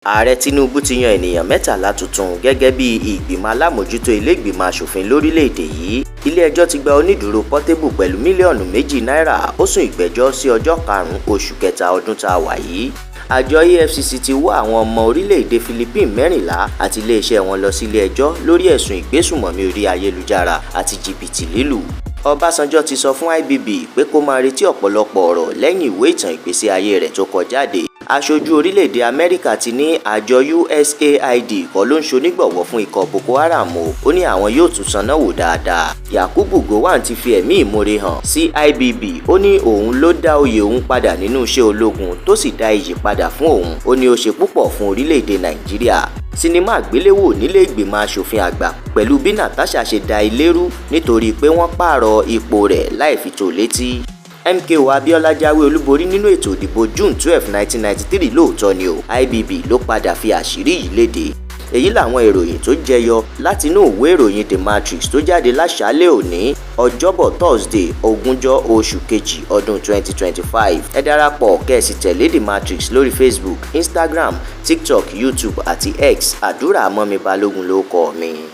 Ààrẹ Tinubu ti yan ènìyàn 13 tuntun gẹ́gẹ́ bí ìgbìmọ̀ alámòjútó ilé ìgbìmọ̀ aṣòfin lórílẹ̀‐èdè yìí. Ilé-ẹjọ́ ti gba onídùúró Portable pẹ̀lú mílíọ̀nù 2 náírà ó sún ìgbẹ́jọ́ sí ọjọ́ 5 oṣù kẹta ọdún tá a wà yìí. Àjọ EFCC ti wọ́ àwọn ọmọ orílẹ̀-èdè Philippines 14 àti iléeṣẹ́ wọn lọ sí ilé-ẹjọ́ lórí ẹ̀sùn ìgbésùmọ̀mí orí ayélujára àti jìbìtì lílù. Ọbásanjọ́ ti sọ fún IBB pé kó máa retí ọ̀pọ̀lọpọ̀ ọ̀rọ̀ lẹ́yìn ìwé ìtàn ìgbésí ayé rẹ̀ tó kọ jáde. Aṣojú orílẹ̀-èdè Amẹ́ríkà ti ní àjọ USAID kọ́ ló ń ṣonígbọ̀wọ́ fún ikọ̀ Boko Haram o. Ó ní àwọn yóò tún sanná wò dáadáa. Yakubu Gowon ti fi ẹ̀mí ìmoore hàn sí IBB. Ó ní òun ló dá oyè òun padà nínú iṣẹ́ ológun tó sì dá iyì padà fún òun. Ó ní ó ṣe púpọ̀ fún orílẹ̀-èdè Nàìjíríà. Sinimá àgbéléwò nílé ìgbìmọ̀ aṣòfin àgbà pẹ̀lú bí Natasha ṣe da ilé rú nítorí pé wọ́n pààrọ̀ ipò rẹ̀ láì fi tó létí. MKO Abiola jáwé olúborí nínú ètò ìdìbò June 12, 1993 lóòótọ́ ni o. IBB ló padà fi àṣírí yìí léde. Èyí làwọn ìròyìn tó jẹyọ látinú ìwé ìròyìn TheMatrix tó jáde láṣálẹ́ òní ọjọ́bọ̀ Thursday 20 oṣù kejì ọdún 2025. Ẹ darapọ̀ kẹ́ẹ̀sì tẹ̀lé TheMatrix lórí Facebook, Instagram, TikTok, YouTube àti X. Àdúrà mọ́mi Balógun ló kọ mi.